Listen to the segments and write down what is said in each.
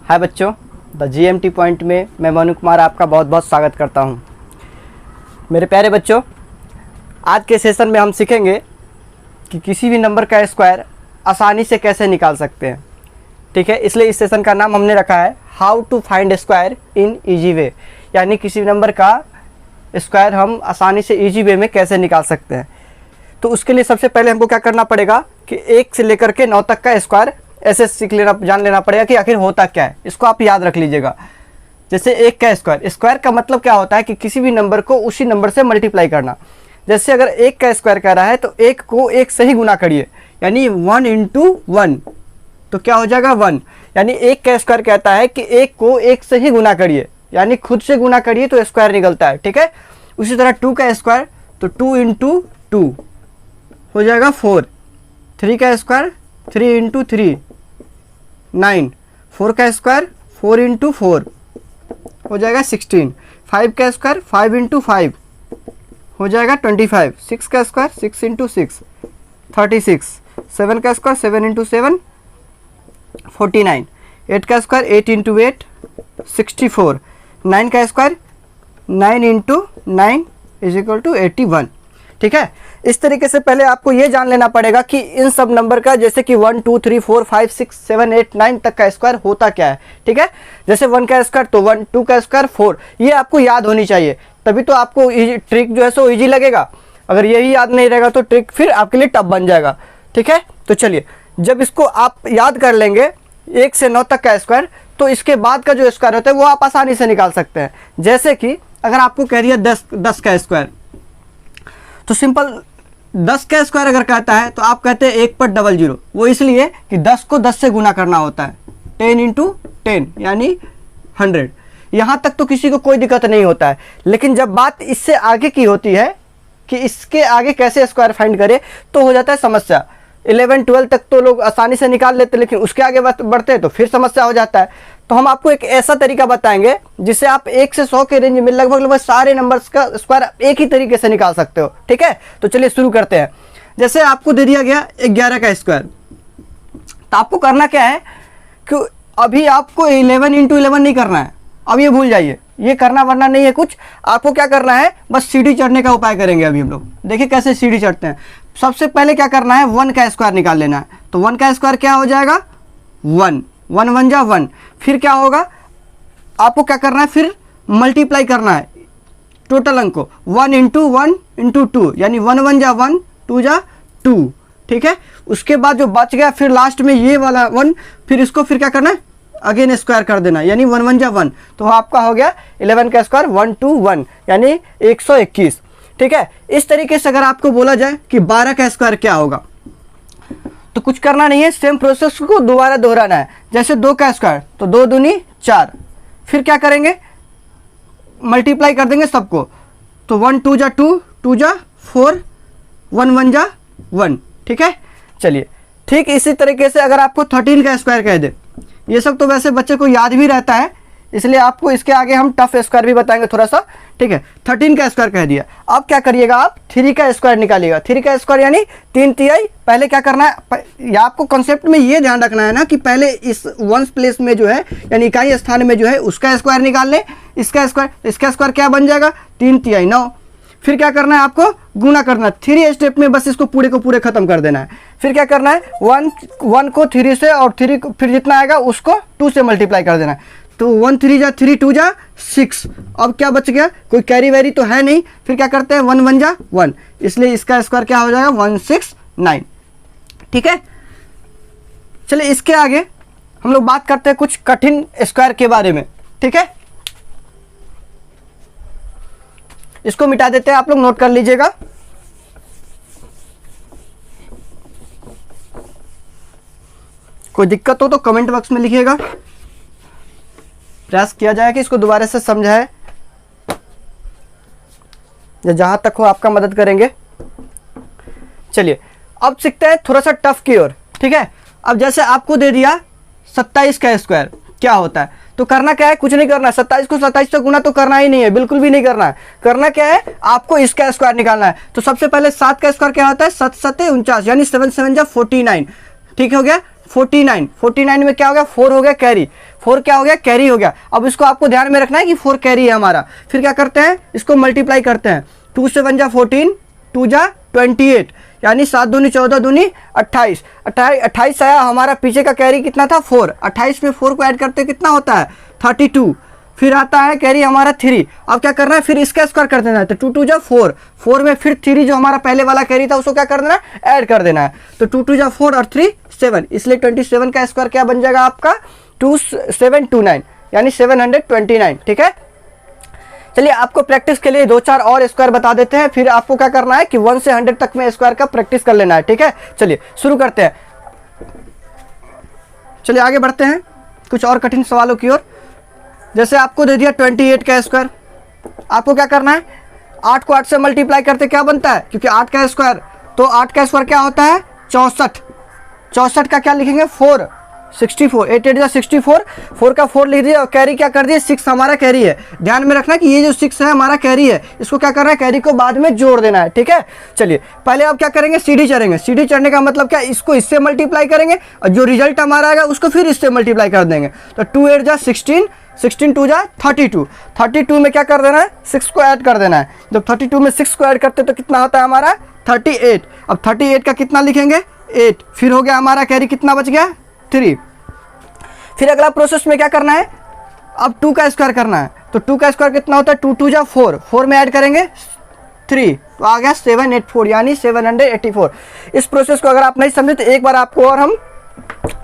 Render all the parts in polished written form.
हाय बच्चों, the GMT point में मैं मनु कुमार आपका बहुत बहुत स्वागत करता हूं। मेरे प्यारे बच्चों, आज के सेशन में हम सीखेंगे कि किसी भी नंबर का स्क्वायर आसानी से कैसे निकाल सकते हैं। ठीक है, इसलिए इस सेशन का नाम हमने रखा है how to find square in easy way, यानी किसी भी नंबर का स्क्वायर हम आसानी से ईजी वे में कैसे निकाल सकते हैं। तो उसके लिए सबसे पहले हमको क्या करना पड़ेगा कि 1 से लेकर के 9 तक का स्क्वायर ऐसे जान लेना पड़ेगा कि आखिर होता क्या है। इसको आप याद रख लीजिएगा। जैसे 1 का स्क्वायर का मतलब क्या होता है कि किसी भी नंबर को उसी नंबर से मल्टीप्लाई करना। जैसे अगर 1 का स्क्वायर कह रहा है तो 1 को 1 से ही गुना करिए, यानी 1 × 1, तो क्या हो जाएगा 1। यानी 1 का स्क्वायर कहता है कि 1 को 1 से ही गुना करिए, यानी खुद से गुना करिए तो स्क्वायर निकलता है। ठीक है, उसी तरह 2 का स्क्वायर तो 2 × 2 हो जाएगा 4। 3 का स्क्वायर 3 × 3 9। 4 का स्क्वायर 4 × 4 हो जाएगा 16। 5 का स्क्वायर 5 × 5 हो जाएगा 25। 6 का स्क्वायर 6 × 6 36। 7 का स्क्वायर 7 × 7 49। 8 का स्क्वायर 8 × 8 64। 9 का स्क्वायर 9 × 9 = 81। ठीक है, इस तरीके से पहले आपको ये जान लेना पड़ेगा कि इन सब नंबर का, जैसे कि 1 2 3 4 5 6 7 8 9 तक का स्क्वायर होता क्या है। ठीक है, जैसे 1 का स्क्वायर तो 1, 2 का स्क्वायर 4, ये आपको याद होनी चाहिए, तभी तो आपको ट्रिक जो है सो ईजी लगेगा। अगर यही याद नहीं रहेगा तो ट्रिक फिर आपके लिए टफ बन जाएगा। ठीक है, तो चलिए, जब इसको आप याद कर लेंगे 1 से 9 तक का स्क्वायर, तो इसके बाद का जो स्क्वायर होता है वो आप आसानी से निकाल सकते हैं। जैसे कि अगर आपको कह दिया 10 का स्क्वायर, तो सिंपल 10 का स्क्वायर अगर कहता है तो आप कहते हैं 1 पर 00। वो इसलिए कि 10 को 10 से गुना करना होता है, 10 × 10 यानी 100। यहाँ तक तो किसी को कोई दिक्कत नहीं होता है, लेकिन जब बात इससे आगे की होती है कि इसके आगे कैसे स्क्वायर फाइंड करें, तो हो जाता है समस्या। 11 12 तक तो लोग आसानी से निकाल लेते, लेकिन उसके आगे बढ़ते हैं तो फिर समस्या हो जाता है। तो हम आपको एक ऐसा तरीका बताएंगे जिससे आप 1 से 100 के रेंज में लगभग सारे नंबर्स का स्क्वायर एक ही तरीके से निकाल सकते हो। ठीक है, तो चलिए शुरू करते हैं। जैसे आपको दे दिया गया 11 का स्क्वायर, तो आपको करना क्या है कि अभी आपको 11 × 11 नहीं करना है। अब ये भूल जाइए, ये करना वरना नहीं है कुछ। आपको क्या करना है, बस सीढ़ी चढ़ने का उपाय करेंगे अभी हम लोग। देखिए कैसे सीढ़ी चढ़ते हैं। सबसे पहले क्या करना है, 1 का स्क्वायर निकाल लेना है। तो 1 का स्क्वायर क्या हो जाएगा 1, 1 1 जा 1। फिर क्या होगा, आपको क्या करना है, फिर मल्टीप्लाई करना है टोटल अंक को 1 × 1 × 2, यानी 1 1 जा 1, 2 जा 2। ठीक है, उसके बाद जो बच गया फिर लास्ट में ये वाला 1, फिर इसको फिर क्या करना है, अगेन स्क्वायर कर देना, यानी 1 1 जा 1। तो आपका हो गया 11 का स्क्वायर 1 2 1, यानी 121। ठीक है, इस तरीके से अगर आपको बोला जाए कि 12 का स्क्वायर क्या होगा, तो कुछ करना नहीं है, सेम प्रोसेस को दोबारा दोहराना है। जैसे 2 का स्क्वायर तो 2 दूनी 4, फिर क्या करेंगे, मल्टीप्लाई कर देंगे सबको। तो 1 2 जा 2, 2 जा 4, 1 1 जा 1। ठीक है, चलिए, ठीक इसी तरीके से अगर आपको 13 का स्क्वायर कह दे, ये सब तो वैसे बच्चे को याद भी रहता है, इसलिए आपको इसके आगे हम टफ स्क्वायर भी बताएंगे थोड़ा सा। ठीक है, 13 का स्क्वायर कह दिया। अब क्या करिएगा, आप 3 का स्क्वायर निकालिएगा। 3 का स्क्वायर यानी 3 तिहाई। पहले क्या करना है, या आपको कॉन्सेप्ट में ये ध्यान रखना है ना कि पहले इस वंस प्लेस में जो है, यानी इकाई स्थान में जो है उसका स्क्वायर निकाल लें। इसका स्क्वायर क्या बन जाएगा, 3 तिहाई 9। फिर क्या करना है, आपको गुना करना है 3 स्टेप में, बस इसको पूरे को पूरे खत्म कर देना है। फिर क्या करना है, 1 को 3 से, और 3 फिर जितना आएगा उसको 2 से मल्टीप्लाई कर देना है। तो 1 3 जा 3, 2 जा 6। अब क्या बच गया, कोई कैरी वैरी तो है नहीं। फिर क्या करते हैं, 1 1 जा 1, इसलिए इसका स्क्वायर क्या हो जाएगा 169। ठीक है, चलिए इसके आगे हम लोग बात करते हैं कुछ कठिन स्क्वायर के बारे में। ठीक है, इसको मिटा देते हैं, आप लोग नोट कर लीजिएगा। कोई दिक्कत हो तो कमेंट बॉक्स में लिखिएगा, प्रयास किया जाए कि इसको दोबारा से समझाए, या जहां तक हो आपका मदद करेंगे। चलिए अब सीखते हैं थोड़ा सा टफ की ओर। ठीक है, अब जैसे आपको दे दिया 27 का स्क्वायर क्या होता है, तो करना क्या है, कुछ नहीं करना है। 27 को 27 से गुना तो करना ही नहीं है, बिल्कुल भी नहीं करना है। करना क्या है, आपको इसका स्क्वायर निकालना है। तो सबसे पहले 7 का स्क्वायर क्या होता है, 7 7 49, यानी 7 7 जा 49। ठीक हो गया, 49 में क्या हो गया, 4 हो गया कैरी। 4 क्या हो गया, कैरी हो गया। अब इसको आपको ध्यान में रखना है कि 4 कैरी है हमारा। फिर क्या करते हैं, इसको मल्टीप्लाई करते हैं। 2 से 1 जा 14, 2 जा 28, यानी 7 दूनी 14 दूनी 28। 28 आया हमारा, पीछे का कैरी कितना था 4। 28 में 4 को ऐड करते कितना होता है 32। फिर आता है कैरी हमारा 3। अब क्या करना है, फिर इसका स्क्वायर कर देना है। तो 2 2 जा 4, 4 में फिर 3 जो हमारा पहले वाला कैरी था उसको क्या कर देना है, ऐड कर देना है। तो 2 2 जा 4 और 3 7, इसलिए 27 का स्क्वायर क्या बन जाएगा आपका 2729, यानी 729। ठीक है, चलिए आपको प्रैक्टिस के लिए 2-4 और स्क्वायर बता देते हैं। फिर आपको क्या करना है कि 1 से 100 तक में स्क्वायर का प्रैक्टिस कर लेना है। ठीक है, चलिए शुरू करते हैं। चलिए आगे बढ़ते हैं कुछ और कठिन सवालों की ओर। जैसे आपको दे दिया 28 का स्क्वायर, आपको क्या करना है, 8 को 8 से मल्टीप्लाई करते क्या बनता है, क्योंकि 8 का स्क्वायर, तो 8 का स्क्वायर क्या होता है 64। 64 का क्या लिखेंगे 4, 64। 8 8 64, 4 का 4 लिख दिया और कैरी क्या कर दिया 6 हमारा कैरी है। ध्यान में रखना कि ये जो 6 है हमारा कैरी है, इसको क्या करना है, कैरी को बाद में जोड़ देना है। ठीक है, चलिए पहले आप क्या करेंगे, सीढ़ी चढ़ेंगे। सीढ़ी चढ़ने का मतलब क्या, इसको इससे मल्टीप्लाई करेंगे और जो रिजल्ट हमारा आएगा उसको फिर इससे मल्टीप्लाई कर देंगे। तो 2 8 जा 16, 16 2 जा 32। 32 में क्या कर देना है, 6 को ऐड कर देना है। जब 32 में 6 को ऐड करते तो कितना होता है हमारा 38। अब 38 का कितना लिखेंगे 8, फिर हो गया हमारा कैरी कितना बच गया 3। फिर अगला प्रोसेस में क्या करना है, अब 2 का स्क्वायर करना है। तो 2 का स्क्वायर कितना होता है 2 2 जा 4, 4 में ऐड करेंगे 3, तो आ गया 784, यानी 784। इस प्रोसेस को अगर आप नहीं समझे तो एक बार आपको और हम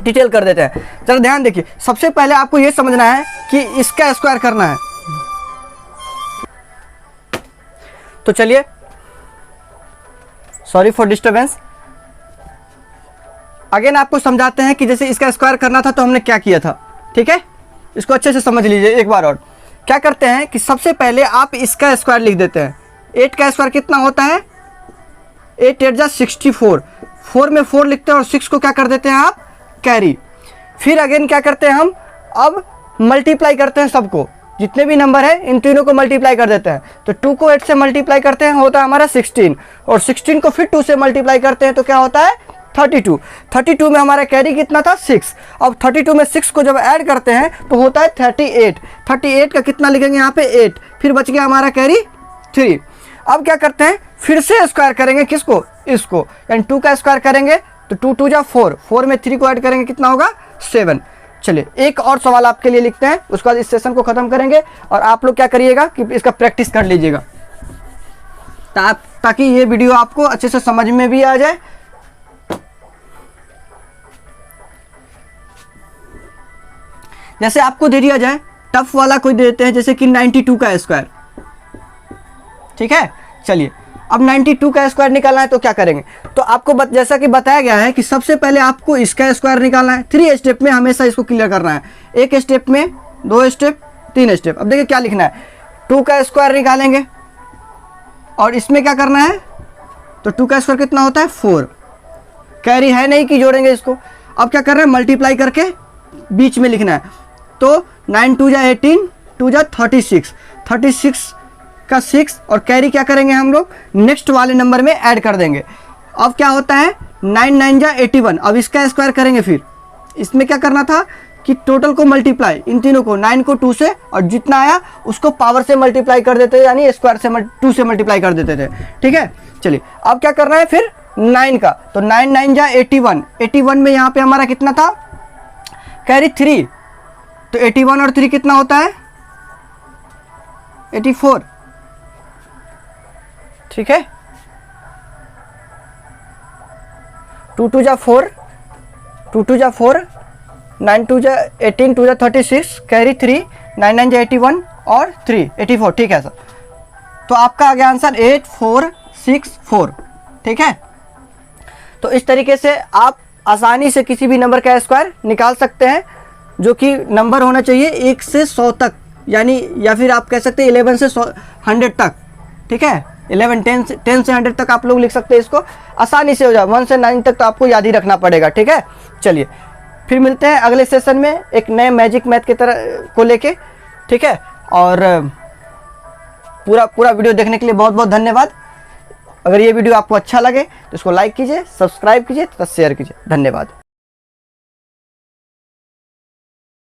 डिटेल कर देते हैं। चलो ध्यान देखिए, सबसे पहले आपको यह समझना है कि इसका स्क्वायर करना है। तो चलिए, सॉरी फॉर डिस्टर्बेंस, अगेन आपको समझाते हैं कि जैसे इसका स्क्वायर करना था तो हमने क्या किया था। ठीक है, इसको अच्छे से समझ लीजिए एक बार और। क्या करते हैं कि सबसे पहले आप इसका स्क्वायर लिख देते हैं। 8 का स्क्वायर कितना होता है 8 8 जा 64, 4 में 4 लिखते हैं और 6 को क्या कर देते हैं आप कैरी। फिर अगेन क्या करते हैं हम, अब मल्टीप्लाई करते हैं सबको, जितने भी नंबर है इन तीनों को मल्टीप्लाई कर देते हैं। तो 2 को 8 से मल्टीप्लाई करते हैं, होता है हमारा 16, और 16 को फिर 2 से मल्टीप्लाई करते हैं तो क्या होता है 32। 32 में हमारा कैरी कितना था 6। अब 32 में 6 को जब ऐड करते हैं तो होता है 38। 38 का कितना लिखेंगे यहाँ पे 8, फिर बच गया हमारा कैरी 3। अब क्या करते हैं, फिर से स्क्वायर करेंगे किसको, इसको, यानी 2 का स्क्वायर करेंगे तो 2 2 जा 4, 4 में 3 को ऐड करेंगे कितना होगा 7। चलिए एक और सवाल आपके लिए लिखते हैं, उसके बाद इस सेशन को खत्म करेंगे और आप लोग क्या करिएगा कि इसका प्रैक्टिस कर लीजिएगा ताकि ये वीडियो आपको अच्छे से समझ में भी आ जाए। जैसे आपको दे दिया जाए टफ वाला कोई देते हैं, जैसे कि 92 का स्क्वायर। ठीक है, चलिए अब 92 का स्क्वायर निकालना है तो क्या करेंगे, तो आपको जैसा कि बताया गया है कि सबसे पहले आपको इसका स्क्वायर निकालना है। 3 स्टेप में हमेशा इसको क्लियर करना है, 1 स्टेप में, 2 स्टेप, 3 स्टेप। अब देखिए क्या लिखना है, 2 का स्क्वायर निकालेंगे और इसमें क्या करना है, तो 2 का स्क्वायर कितना होता है 4, कैरी है नहीं कि जोड़ेंगे इसको। अब क्या कर रहे हैं, मल्टीप्लाई करके बीच में लिखना है। तो 9 2 जा 18, 2 जा 36, 36 का 6 और कैरी क्या करेंगे हम लोग नेक्स्ट वाले नंबर में ऐड कर देंगे। अब क्या होता है 9 9 जा 81। अब इसका स्क्वायर करेंगे, फिर इसमें क्या करना था कि टोटल को मल्टीप्लाई, इन तीनों को 9 को 2 से और जितना आया उसको पावर से मल्टीप्लाई कर देते थे, यानी स्क्वायर से 2 से मल्टीप्लाई कर देते थे। ठीक है, चलिए अब क्या करना है फिर 9 का, तो 9 9 जा 81। 81 में यहाँ पे हमारा कितना था कैरी 3, तो 81 और 3 कितना होता है 84। ठीक है, 2 2 जा 4, 2 2 जा 4, 9 2 जा 18, 2 जा 36, कैरी 3, 9 9 जा 81 और 3 84। ठीक है सर, तो आपका आ गया आंसर 8464। ठीक है, तो इस तरीके से आप आसानी से किसी भी नंबर का स्क्वायर निकाल सकते हैं, जो कि नंबर होना चाहिए 1 से 100 तक, यानी या फिर आप कह सकते हैं 11 से 100 तक। ठीक है, 11 10 से 100 तक आप लोग लिख सकते हैं, इसको आसानी से हो जाए। 1 से 9 तक तो आपको याद ही रखना पड़ेगा। ठीक है, चलिए फिर मिलते हैं अगले सेशन में एक नए मैजिक मैथ की तरह को लेके। ठीक है, और पूरा वीडियो देखने के लिए बहुत बहुत धन्यवाद। अगर ये वीडियो आपको अच्छा लगे तो इसको लाइक कीजिए, सब्सक्राइब कीजिए तथा शेयर कीजिए। धन्यवाद।